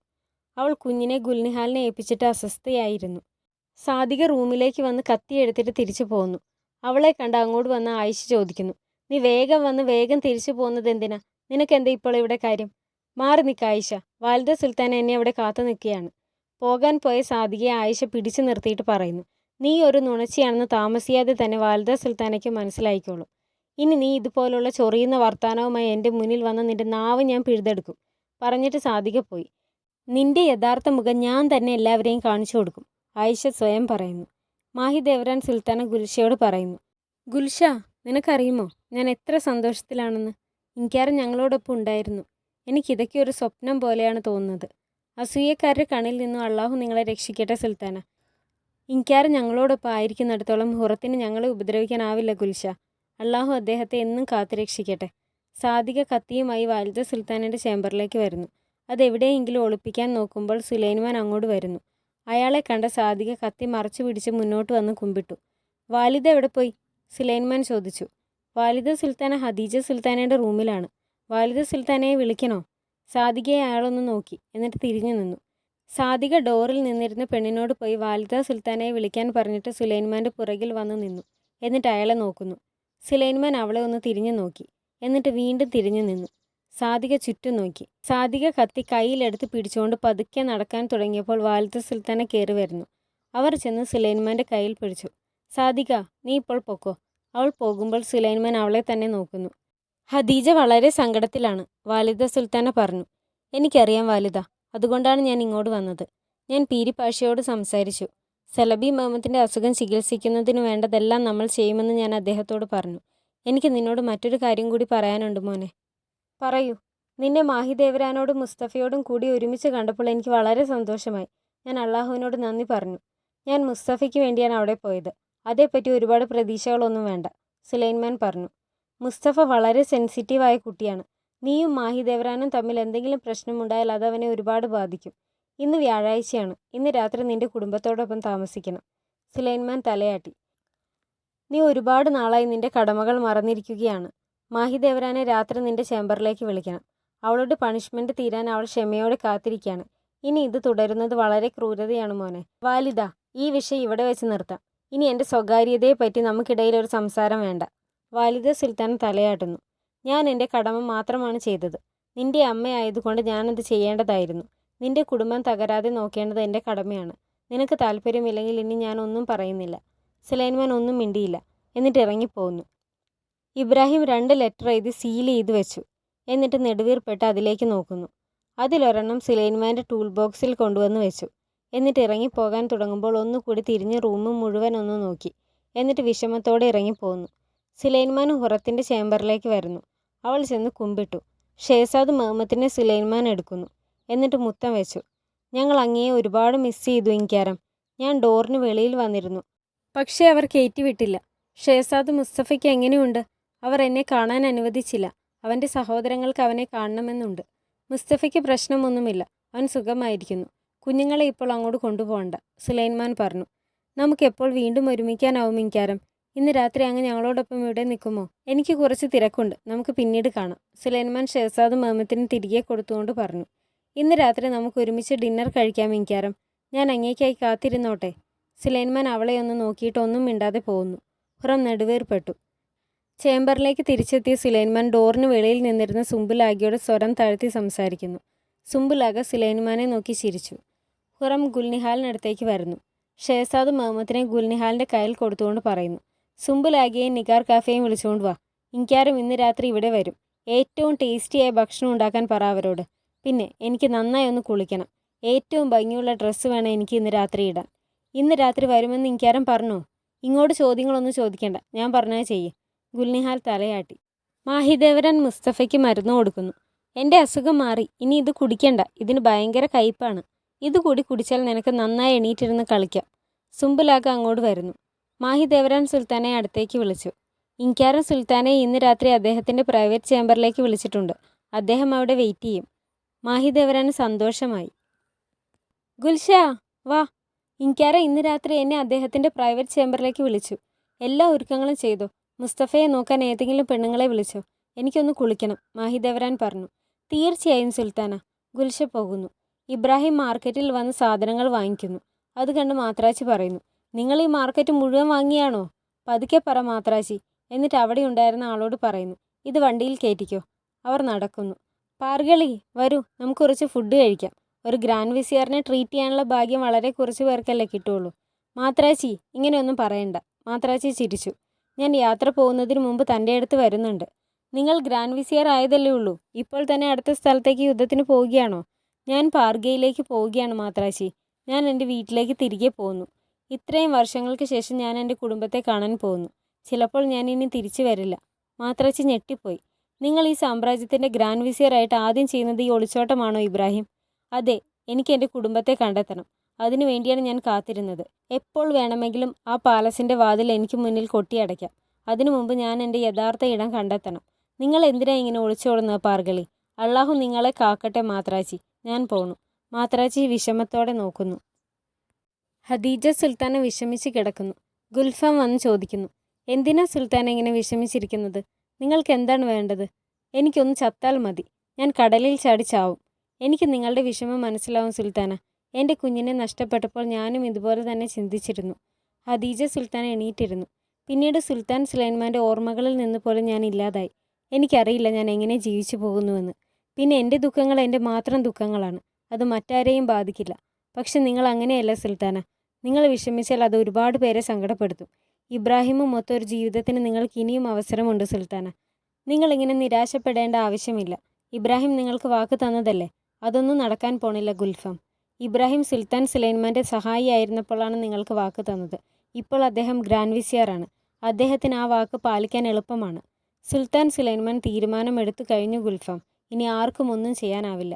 അവൾ കുഞ്ഞിനെ ഗുൽനിഹാലിനെ ഏൽപ്പിച്ചിട്ട് അസ്വസ്ഥയായിരുന്നു. സാദിക റൂമിലേക്ക് വന്ന് കത്തിയെടുത്തിട്ട് തിരിച്ചു പോന്നു. അവളെ കണ്ട് അങ്ങോട്ട് വന്ന ആയിഷ ചോദിക്കുന്നു. നീ വേഗം വന്ന് വേഗം തിരിച്ചു പോകുന്നത് എന്തിനാ? നിനക്കെന്താ ഇപ്പോൾ ഇവിടെ കാര്യം? മാറി നിൽക്ക് ആയിഷ, വാലിദ സുൽത്താൻ എന്നെ അവിടെ കാത്തു നിൽക്കുകയാണ്. പോകാൻ പോയ സാദികയെ ആയിഷ പിടിച്ചു നിർത്തിയിട്ട് പറയുന്നു. നീ ഒരു നുണച്ചിയാണെന്ന് താമസിയാതെ തന്നെ വാലിദ സുൽത്താനയ്ക്ക് മനസ്സിലായിക്കോളും. ഇനി നീ ഇതുപോലുള്ള ചൊറിയുന്ന വർത്താനവുമായി എൻ്റെ മുന്നിൽ വന്ന നിന്റെ നാവ് ഞാൻ പിഴുതെടുക്കും, പറഞ്ഞിട്ട് സാദിക പോയി. നിന്റെ യഥാർത്ഥ മുഖം ഞാൻ തന്നെ എല്ലാവരെയും കാണിച്ചു കൊടുക്കും, ആയിഷ സ്വയം പറയുന്നു. മാഹി ദേവരാൻ സുൽത്താന ഗുൽഷയോട് പറയുന്നു. ഗുൽഷ, നിനക്കറിയുമോ ഞാൻ എത്ര സന്തോഷത്തിലാണെന്ന്? ഇൻക്യാരം ഞങ്ങളോടൊപ്പം ഉണ്ടായിരുന്നു. എനിക്കിതൊക്കെ ഒരു സ്വപ്നം പോലെയാണ് തോന്നുന്നത്. അസൂയക്കാരുടെ കണ്ണിൽ നിന്നും അള്ളാഹു നിങ്ങളെ രക്ഷിക്കട്ടെ സുൽത്താന. ഇൻക്യാരം ഞങ്ങളോടൊപ്പം ആയിരിക്കുന്നിടത്തോളം ഹുറത്തിന് ഞങ്ങളെ ഉപദ്രവിക്കാനാവില്ല ഗുൽഷ. അള്ളാഹു അദ്ദേഹത്തെ എന്നും കാത്തുരക്ഷിക്കട്ടെ. സാദിക കത്തിയുമായി വാലിദ സുൽത്താനയുടെ ചേംബറിലേക്ക് വരുന്നു. അതെവിടെയെങ്കിലും ഒളിപ്പിക്കാൻ നോക്കുമ്പോൾ സുലൈമാൻ അങ്ങോട്ട് വരുന്നു. അയാളെ കണ്ട സാദിക കത്തി മറച്ചു പിടിച്ച് മുന്നോട്ട് വന്ന് കുമ്പിട്ടു. വാലിദ എവിടെ പോയി? സുലൈമാൻ ചോദിച്ചു. വാലിദ സുൽത്താന ഹദീജ സുൽത്താനയുടെ റൂമിലാണ്. വാലിദ സുൽത്താനയെ വിളിക്കണോ? സാദികയെ അയാളൊന്ന് നോക്കി, എന്നിട്ട് തിരിഞ്ഞു നിന്നു. സാദിക ഡോറിൽ നിന്നിരുന്ന പെണ്ണിനോട് പോയി വാലിദ സുൽത്താനയെ വിളിക്കാൻ പറഞ്ഞിട്ട് സുലൈമാൻ്റെ പുറകിൽ വന്ന് നിന്നു. എന്നിട്ട് അയാളെ നോക്കുന്നു. സുലൈമാൻ അവളെ ഒന്ന് തിരിഞ്ഞു നോക്കി, എന്നിട്ട് വീണ്ടും തിരിഞ്ഞു നിന്നു. സാദിക ചുറ്റും നോക്കി. സാദിക കത്തി കയ്യിലെടുത്ത് പിടിച്ചുകൊണ്ട് പതുക്കെ നടക്കാൻ തുടങ്ങിയപ്പോൾ വാലിദ സുൽത്താന കയറി വരുന്നു. അവർ ചെന്ന് സുലൈമാൻ്റെ കയ്യിൽ പിടിച്ചു. സാദിക, നീ ഇപ്പോൾ പൊക്കോ. അവൾ പോകുമ്പോൾ സുലൈമാൻ അവളെ തന്നെ നോക്കുന്നു. ഖദീജ വളരെ സങ്കടത്തിലാണ്. വാലിദ സുൽത്താന പറഞ്ഞു. എനിക്കറിയാം വാലിദ, അതുകൊണ്ടാണ് ഞാൻ ഇങ്ങോട്ട് വന്നത്. ഞാൻ പീരിപ്പാഷയോട് സംസാരിച്ചു. സലബി മുഹമ്മദിൻ്റെ അസുഖം ചികിത്സിക്കുന്നതിന് വേണ്ടതെല്ലാം നമ്മൾ ചെയ്യുമെന്ന് ഞാൻ അദ്ദേഹത്തോട് പറഞ്ഞു. എനിക്ക് നിന്നോട് മറ്റൊരു കാര്യം കൂടി പറയാനുണ്ട് മോനെ. പറയൂ. നിന്നെ മാഹിദേവരാനോടും മുസ്തഫയോടും കൂടി ഒരുമിച്ച് കണ്ടപ്പോൾ എനിക്ക് വളരെ സന്തോഷമായി. ഞാൻ അള്ളാഹുവിനോട് നന്ദി പറഞ്ഞു. ഞാൻ മുസ്തഫയ്ക്ക് വേണ്ടിയാണ് അവിടെ പോയത്. അതേപ്പറ്റി ഒരുപാട് പ്രതീക്ഷകളൊന്നും വേണ്ട, സുലൈമാൻ പറഞ്ഞു. മുസ്തഫ വളരെ സെൻസിറ്റീവായ കുട്ടിയാണ്. നീയും മാഹിദേവരാനും തമ്മിൽ എന്തെങ്കിലും പ്രശ്നമുണ്ടായാൽ അതവനെ ഒരുപാട് ബാധിക്കും. ഇന്ന് വ്യാഴാഴ്ചയാണ്. ഇന്ന് രാത്രി നിന്റെ കുടുംബത്തോടൊപ്പം താമസിക്കണം. സുലൈമാൻ തലയാട്ടി. നീ ഒരുപാട് നാളായി നിന്റെ കടമകൾ മറന്നിരിക്കുകയാണ്. മാഹിദേവരാനെ രാത്രി നിന്റെ ചേംബറിലേക്ക് വിളിക്കണം. അവളുടെ പണിഷ്മെന്റ് തീരാൻ അവൾ ക്ഷമയോടെ കാത്തിരിക്കുകയാണ്. ഇനി ഇത് തുടരുന്നത് വളരെ ക്രൂരതയാണ് മോനെ. വാലിദ, ഈ വിഷയം ഇവിടെ വെച്ച് നിർത്താം. ഇനി എൻ്റെ സ്വകാര്യതയെപ്പറ്റി നമുക്കിടയിൽ ഒരു സംസാരം വേണ്ട. വാലിദ സുൽത്താൻ തലയാട്ടുന്നു. ഞാൻ എൻ്റെ കടമ മാത്രമാണ് ചെയ്തത്. നിന്റെ അമ്മയായതുകൊണ്ട് ഞാനത് ചെയ്യേണ്ടതായിരുന്നു. നിന്റെ കുടുംബം തകരാതെ നോക്കേണ്ടത് എൻ്റെ കടമയാണ്. നിനക്ക് താല്പര്യമില്ലെങ്കിൽ ഇനി ഞാൻ ഒന്നും പറയുന്നില്ല. സുലൈമാൻ ഒന്നും മിണ്ടിയില്ല. എന്നിട്ട് ഇറങ്ങിപ്പോന്നു. ഇബ്രാഹിം 2 ലെറ്റർ എഴുതി സീൽ ചെയ്ത് വെച്ചു. എന്നിട്ട് നെടുവീർപ്പെട്ട് അതിലേക്ക് നോക്കുന്നു. അതിലൊരെണ്ണം സുലൈമാൻ്റെ ടൂൾ ബോക്സിൽ കൊണ്ടുവന്ന് വെച്ചു. എന്നിട്ട് ഇറങ്ങിപ്പോകാൻ തുടങ്ങുമ്പോൾ ഒന്നുകൂടി തിരിഞ്ഞ് റൂം മുഴുവൻ ഒന്ന് നോക്കി. എന്നിട്ട് വിഷമത്തോടെ ഇറങ്ങിപ്പോന്നു. സുലൈമാൻ ഹുറത്തിൻ്റെ ചേംബറിലേക്ക് വരുന്നു. അവൾ ചെന്ന് കുമ്പിട്ടു. ഷേസാദ് മുഹമ്മദിനെ സുലൈമാൻ എടുക്കുന്നു. എന്നിട്ട് മുത്തം വെച്ചു. ഞങ്ങൾ അങ്ങയെ ഒരുപാട് മിസ് ചെയ്തു ഇൻക്യാരം. ഞാൻ ഡോറിന് വെളിയിൽ വന്നിരുന്നു. പക്ഷേ അവർ കയറ്റിവിട്ടില്ല. ഷേസാദ് മുസ്തഫയ്ക്ക് എങ്ങനെയുണ്ട്? അവർ എന്നെ കാണാൻ അനുവദിച്ചില്ല. അവൻ്റെ സഹോദരങ്ങൾക്ക് അവനെ കാണണമെന്നുണ്ട്. മുസ്തഫയ്ക്ക് പ്രശ്നമൊന്നുമില്ല. അവൻ സുഖമായിരിക്കുന്നു. കുഞ്ഞുങ്ങളെ ഇപ്പോൾ അങ്ങോട്ട് കൊണ്ടുപോകണ്ട, സുലൈമാൻ പറഞ്ഞു. നമുക്കെപ്പോൾ വീണ്ടും ഒരുമിക്കാനാവും ഇൻക്യാരം. ഇന്ന് രാത്രി അങ്ങ് ഞങ്ങളോടൊപ്പം ഇവിടെ നിൽക്കുമോ? എനിക്ക് കുറച്ച് തിരക്കുണ്ട്. നമുക്ക് പിന്നീട് കാണാം, സുലൈമാൻ ഷേസാദ് മുഹമ്മദിന് തിരികെ കൊടുത്തുകൊണ്ട് പറഞ്ഞു. ഇന്ന് രാത്രി നമുക്ക് ഒരുമിച്ച് ഡിന്നർ കഴിക്കാം ഇൻക്യാരം. ഞാൻ അങ്ങേക്കായി കാത്തിരുന്നോട്ടെ. സുലൈമാൻ അവളെ ഒന്ന് നോക്കിയിട്ട് ഒന്നും മിണ്ടാതെ പോകുന്നു. ഹുറം നെടുവേർപ്പെട്ടു. ചേംബറിലേക്ക് തിരിച്ചെത്തിയ സുലൈമാൻ ഡോറിന് വെളിയിൽ നിന്നിരുന്ന സുംബുലാഗയുടെ സ്വരം താഴ്ത്തി സംസാരിക്കുന്നു. സുംബുലാഗ സുലൈമാനെ നോക്കി ചിരിച്ചു. ഹുറം ഗുൽനിഹാലിനടുത്തേക്ക് വരുന്നു. ഷേസാദ് മുഹമ്മദിനെ ഗുൽനിഹാലിൻ്റെ കയ്യിൽ കൊടുത്തുകൊണ്ട് പറയുന്നു. സുംബുലാഗയെയും നിഗാർ കാഫയെയും വിളിച്ചുകൊണ്ട് വാ. ഇൻക്യാരും ഇന്ന് രാത്രി ഇവിടെ വരും. ഏറ്റവും ടേസ്റ്റിയായ ഭക്ഷണം ഉണ്ടാക്കാൻ പറ അവരോട്. പിന്നെ എനിക്ക് നന്നായി ഒന്ന് കുളിക്കണം. ഏറ്റവും ഭംഗിയുള്ള ഡ്രസ്സ് വേണം എനിക്ക് ഇന്ന് രാത്രി ഇടാൻ. ഇന്ന് രാത്രി വരുമെന്ന് ഇൻക്യാരം പറഞ്ഞോ? ഇങ്ങോട്ട് ചോദ്യങ്ങളൊന്നും ചോദിക്കേണ്ട, ഞാൻ പറഞ്ഞത് ചെയ്യ്. ഗുൽനിഹാൽ തലയാട്ടി. മാഹിദേവരൻ മുസ്തഫയ്ക്ക് മരുന്ന് കൊടുക്കുന്നു. എൻ്റെ അസുഖം മാറി. ഇനി ഇത് കുടിക്കണ്ട. ഇതിന് ഭയങ്കര കയ്പാണ്. ഇതുകൂടി കുടിച്ചാൽ നിനക്ക് നന്നായി എണീറ്റിരുന്ന് കളിക്കാം. സുംബുലാഗ അങ്ങോട്ട് വരുന്നു. മാഹിദേവരൻ സുൽത്താനെ അടുത്തേക്ക് വിളിച്ചു. ഇൻക്യാരം സുൽത്താനെ ഇന്ന് രാത്രി അദ്ദേഹത്തിൻ്റെ പ്രൈവറ്റ് ചേംബറിലേക്ക് വിളിച്ചിട്ടുണ്ട്. അദ്ദേഹം അവിടെ വെയിറ്റ് ചെയ്യും. മാഹിദേവരന് സന്തോഷമായി. ഗുൽഷാ, വാ. ഇൻക്യാര ഇന്ന് രാത്രി എന്നെ അദ്ദേഹത്തിൻ്റെ പ്രൈവറ്റ് ചേംബറിലേക്ക് വിളിച്ചു. എല്ലാ ഒരുക്കങ്ങളും ചെയ്തു. മുസ്തഫയെ നോക്കാൻ ഏതെങ്കിലും പെണ്ണുങ്ങളെ വിളിച്ചോ? എനിക്കൊന്ന് കുളിക്കണം, മാഹിദേവരാൻ പറഞ്ഞു. തീർച്ചയായും സുൽത്താന. ഗുൽഷ പോകുന്നു. ഇബ്രാഹിം മാർക്കറ്റിൽ വന്ന് സാധനങ്ങൾ വാങ്ങിക്കുന്നു. അത് കണ്ട് മാത്രാച്ചി പറയുന്നു. നിങ്ങൾ ഈ മാർക്കറ്റ് മുഴുവൻ വാങ്ങിയാണോ? പതുക്കെ പറ മാത്രാച്ചി. എന്നിട്ട് അവിടെ ഉണ്ടായിരുന്ന ആളോട് പറയുന്നു. ഇത് വണ്ടിയിൽ കയറ്റിക്കോ. അവർ നടക്കുന്നു. പാർഗളി, വരൂ, നമുക്ക് കുറച്ച് ഫുഡ് കഴിക്കാം. ഒരു ഗ്രാൻഡ് വിസിയറിനെ ട്രീറ്റ് ചെയ്യാനുള്ള ഭാഗ്യം വളരെ കുറച്ച് പേർക്കല്ലേ കിട്ടുള്ളൂ. മാത്രാച്ചി, ഇങ്ങനെയൊന്നും പറയണ്ട. മാത്രാച്ചി ചിരിച്ചു. ഞാൻ യാത്ര പോകുന്നതിന് മുമ്പ് തൻ്റെ അടുത്ത് വരുന്നുണ്ട്. നിങ്ങൾ ഗ്രാൻഡ് വിസിയർ ആയതല്ലേ ഉള്ളൂ. ഇപ്പോൾ തന്നെ അടുത്ത സ്ഥലത്തേക്ക് യുദ്ധത്തിന് പോവുകയാണോ? ഞാൻ പാർഗയിലേക്ക് പോവുകയാണ് മാത്രാച്ചി. ഞാൻ എൻ്റെ വീട്ടിലേക്ക് തിരികെ പോകുന്നു. ഇത്രയും വർഷങ്ങൾക്ക് ശേഷം ഞാൻ എൻ്റെ കുടുംബത്തെ കാണാൻ പോകുന്നു. ചിലപ്പോൾ ഞാൻ ഇനി തിരിച്ചു വരില്ല. മാത്രാച്ചി ഞെട്ടിപ്പോയി. നിങ്ങൾ ഈ സാമ്രാജ്യത്തിൻ്റെ ഗ്രാൻഡ് വിസിയറായിട്ട് ആദ്യം ചെയ്യുന്നത് ഈ ഒളിച്ചോട്ടമാണോ ഇബ്രാഹിം? അതെ, എനിക്ക് എൻ്റെ കുടുംബത്തെ കണ്ടെത്തണം. അതിനു വേണ്ടിയാണ് ഞാൻ കാത്തിരുന്നത്. എപ്പോൾ വേണമെങ്കിലും ആ പാലസിൻ്റെ വാതിൽ എനിക്ക് മുന്നിൽ കൊട്ടിയടയ്ക്കാം. അതിനു മുമ്പ് ഞാൻ എൻ്റെ യഥാർത്ഥ ഇടം കണ്ടെത്തണം. നിങ്ങൾ എന്തിനാ ഇങ്ങനെ ഒളിച്ചോടുന്നത് പാർഗളി? അള്ളാഹു നിങ്ങളെ കാക്കട്ടെ മാത്രാച്ചി. ഞാൻ പോണു. മാത്രാച്ചി വിഷമത്തോടെ നോക്കുന്നു. ഖദീജ സുൽത്താന വിഷമിച്ച് കിടക്കുന്നു. ഗുൽഫാം വന്ന് ചോദിക്കുന്നു. എന്തിനാ സുൽത്താന ഇങ്ങനെ വിഷമിച്ചിരിക്കുന്നത്? നിങ്ങൾക്ക് എന്താണ് വേണ്ടത്? എനിക്കൊന്ന് ചത്താൽ മതി. ഞാൻ കടലിൽ ചാടി ചാവും. എനിക്ക് നിങ്ങളുടെ വിഷമം മനസ്സിലാവും സുൽത്താന. എൻ്റെ കുഞ്ഞിനെ നഷ്ടപ്പെട്ടപ്പോൾ ഞാനും ഇതുപോലെ തന്നെ ചിന്തിച്ചിരുന്നു. ഖദീജ സുൽത്താൻ എണീറ്റിരുന്നു. പിന്നീട് സുൽത്താൻ സുലൈമാൻ്റെ ഓർമ്മകളിൽ നിന്ന് പോലും ഞാൻ ഇല്ലാതായി. എനിക്കറിയില്ല ഞാൻ എങ്ങനെ ജീവിച്ചു പോകുന്നുവെന്ന്. പിന്നെ എൻ്റെ ദുഃഖങ്ങൾ എൻ്റെ മാത്രം ദുഃഖങ്ങളാണ്. അത് മറ്റാരെയും ബാധിക്കില്ല. പക്ഷെ നിങ്ങൾ അങ്ങനെയല്ല സുൽത്താന. നിങ്ങൾ വിഷമിച്ചാൽ അത് ഒരുപാട് പേരെ സങ്കടപ്പെടുത്തും. ഇബ്രാഹിമും മൊത്തം ഒരു ജീവിതത്തിന് നിങ്ങൾക്ക് ഇനിയും അവസരമുണ്ട് സുൽത്താന. നിങ്ങളിങ്ങനെ നിരാശപ്പെടേണ്ട ആവശ്യമില്ല. ഇബ്രാഹിം നിങ്ങൾക്ക് വാക്ക് തന്നതല്ലേ. അതൊന്നും നടക്കാൻ പോണില്ല ഗുൽഫം. ഇബ്രാഹിം സുൽത്താൻ സുലൈമാൻ്റെ സഹായിയായിരുന്നപ്പോഴാണ് നിങ്ങൾക്ക് വാക്ക് തന്നത്. ഇപ്പോൾ അദ്ദേഹം ഗ്രാൻഡ് വിസിയറാണ്. അദ്ദേഹത്തിന് ആ വാക്ക് പാലിക്കാൻ എളുപ്പമാണ്. സുൽത്താൻ സുലൈമാൻ തീരുമാനമെടുത്തു കഴിഞ്ഞു ഗുൽഫം. ഇനി ആർക്കും ഒന്നും ചെയ്യാനാവില്ല.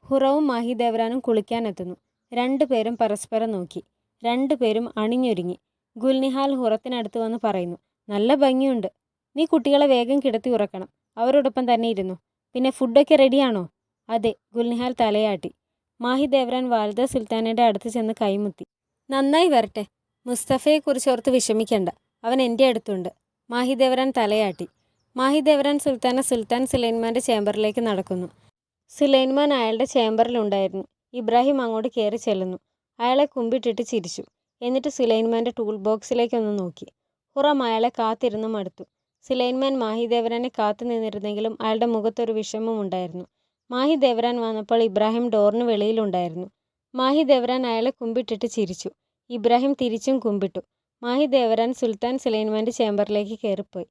ഹുറവും മാഹിദേവ്രാനും കുളിക്കാനെത്തുന്നു. രണ്ടുപേരും പരസ്പരം നോക്കി. രണ്ടുപേരും അണിഞ്ഞൊരുങ്ങി. ഗുൽനിഹാൽ ഹുറത്തിനടുത്ത് വന്ന് പറയുന്നു, നല്ല ഭംഗിയുണ്ട്. നീ കുട്ടികളെ വേഗം കിടത്തി ഉറക്കണം. അവരോടൊപ്പം തന്നെ ഇരുന്നു. പിന്നെ ഫുഡൊക്കെ റെഡിയാണോ? അതെ. ഗുൽനിഹാൽ തലയാട്ടി. മാഹിദേവ്രാൻ വാൽദ സുൽത്താനയുടെ അടുത്ത് ചെന്ന് കൈമുത്തി. നന്നായി വരട്ടെ. മുസ്തഫയെക്കുറിച്ച് ഓർത്ത് വിഷമിക്കണ്ട. അവൻ എൻ്റെ അടുത്തുണ്ട്. മാഹിദേവ്രാൻ തലയാട്ടി. മാഹിദേവ്രാൻ സുൽത്താൻ സുലൈമാൻ്റെ ചേംബറിലേക്ക് നടക്കുന്നു. സുലൈമാൻ അയാളുടെ ചേംബറിലുണ്ടായിരുന്നു. ഇബ്രാഹിം അങ്ങോട്ട് കയറി ചെല്ലുന്നു. അയാളെ കുമ്പിട്ടിട്ട് ചിരിച്ചു. എന്നിട്ട് സുലൈമാൻ്റെ ടൂൾ ബോക്സിലേക്കൊന്ന് നോക്കി. ഹുറം അയാളെ കാത്തിരുന്നു മടുത്തു. സുലൈമാൻ മാഹിദേവ്രാനെ കാത്തു നിന്നിരുന്നെങ്കിലും അയാളുടെ മുഖത്തൊരു വിഷമമുണ്ടായിരുന്നു. മാഹിദേവ്രാൻ വന്നപ്പോൾ ഇബ്രാഹിം ഡോറിന് വെളിയിലുണ്ടായിരുന്നു. മാഹിദേവ്രാൻ അയാളെ കുമ്പിട്ടിട്ട് ചിരിച്ചു. ഇബ്രാഹിം തിരിച്ചും കുമ്പിട്ടു. മാഹിദേവ്രാൻ സുൽത്താൻ സുലൈമാൻ്റെ ചേംബറിലേക്ക് കയറിപ്പോയി.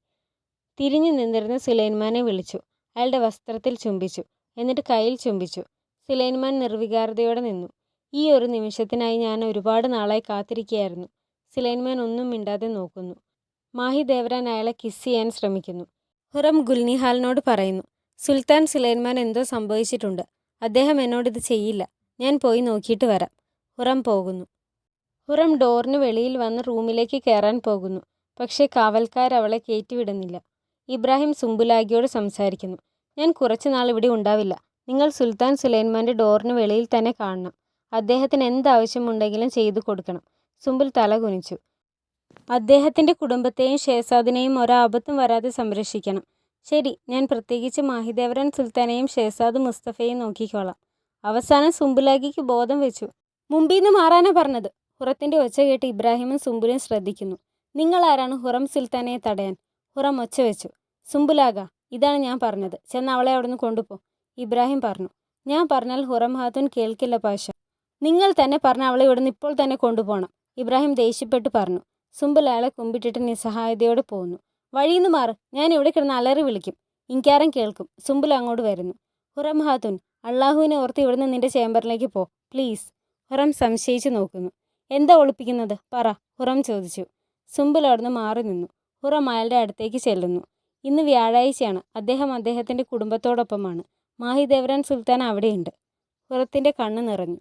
തിരിഞ്ഞു നിന്നിരുന്ന സുലൈമാനെ വിളിച്ചു. അയാളുടെ വസ്ത്രത്തിൽ ചുംബിച്ചു. എന്നിട്ട് കയ്യിൽ ചുംബിച്ചു. സുലൈമാൻ നിർവികാരതയോടെ നിന്നു. ഈ ഒരു നിമിഷത്തിനായി ഞാൻ ഒരുപാട് നാളായി കാത്തിരിക്കുകയായിരുന്നു. സുലൈമാൻ ഒന്നും മിണ്ടാതെ നോക്കുന്നു. മാഹിദേവ്രാൻ അയാളെ കിസ് ചെയ്യാൻ ശ്രമിക്കുന്നു. ഹുറം ഗുൽനിഹാലിനോട് പറയുന്നു, സുൽത്താൻ സുലൈമാൻ എന്തോ സംഭവിച്ചിട്ടുണ്ട്. അദ്ദേഹം എന്നോടിത് ചെയ്യില്ല. ഞാൻ പോയി നോക്കിയിട്ട് വരാം. ഹുറം പോകുന്നു. ഹുറം ഡോറിന് വെളിയിൽ വന്ന് റൂമിലേക്ക് കയറാൻ പോകുന്നു. പക്ഷേ കാവൽക്കാരവളെ കയറ്റിവിടുന്നില്ല. ഇബ്രാഹിം സുംബുലാഗിയോട് സംസാരിക്കുന്നു. ഞാൻ കുറച്ച് നാൾ ഇവിടെ ഉണ്ടാവില്ല. നിങ്ങൾ സുൽത്താൻ സുലൈമാൻ്റെ ഡോറിന് വെളിയിൽ തന്നെ കാണണം. അദ്ദേഹത്തിന് എന്താവശ്യമുണ്ടെങ്കിലും ചെയ്തു കൊടുക്കണം. സുംബുൽ തല കുനിച്ചു. അദ്ദേഹത്തിൻ്റെ കുടുംബത്തെയും ഷേസാദിനെയും ഒരാപത്തും വരാതെ സംരക്ഷിക്കണം. ശരി, ഞാൻ പ്രത്യേകിച്ച് മാഹിദേവ്രാൻ സുൽത്താനെയും ഷേസാദ് മുസ്തഫയെയും നോക്കിക്കോളാം. അവസാനം സുംബുലാഗിക്ക് ബോധം വെച്ചു. മുമ്പീന്ന് മാറാനാ പറഞ്ഞത്. ഹുറത്തിൻ്റെ ഒച്ച കേട്ട് ഇബ്രാഹിമും സുംബുലും ശ്രദ്ധിക്കുന്നു. നിങ്ങളാരാണ് ഹുറം സുൽത്താനയെ തടയാൻ? ഹുറം ഒച്ച വെച്ചു. സുംബുലാഗ, ഇതാണ് ഞാൻ പറഞ്ഞത്. ചെന്ന് അവളെ അവിടുന്ന് കൊണ്ടുപോ. ഇബ്രാഹിം പറഞ്ഞു. ഞാൻ പറഞ്ഞാൽ ഹുറം ഹാത്തുൻ കേൾക്കില്ല പാഷ. നിങ്ങൾ തന്നെ പറഞ്ഞ അവളെ ഇവിടുന്ന് ഇപ്പോൾ തന്നെ കൊണ്ടുപോകണം. ഇബ്രാഹിം ദേഷ്യപ്പെട്ട് പറഞ്ഞു. സുംബുൽ അയാളെ കുമ്പിട്ടിട്ട് നിസ്സഹായതയോടെ പോകുന്നു. വഴിയിന്ന് മാറ്. ഞാൻ ഇവിടെ കിടന്ന് അലറി വിളിക്കും. ഇൻകാരം കേൾക്കും. സുംബുൽ അങ്ങോട്ട് വരുന്നു. ഹുറം ഹാത്തുൻ, അള്ളാഹുവിനെ ഓർത്ത് ഇവിടുന്ന് നിന്റെ ചേംബറിലേക്ക് പോ പ്ലീസ്. ഹുറം സംശയിച്ച് നോക്കുന്നു. എന്താ ഒളിപ്പിക്കുന്നത്? പറ, ഹുറം ചോദിച്ചു. സുംബുൽ അവിടുന്ന് മാറി നിന്നു. ഹുറം അയാളുടെ അടുത്തേക്ക് ചെല്ലുന്നു. ഇന്ന് വ്യാഴാഴ്ചയാണ്. അദ്ദേഹം അദ്ദേഹത്തിൻ്റെ കുടുംബത്തോടൊപ്പമാണ്. മാഹിദേവ്രാൻ സുൽത്താൻ അവിടെയുണ്ട്. ഹുറത്തിൻ്റെ കണ്ണ് നിറഞ്ഞു.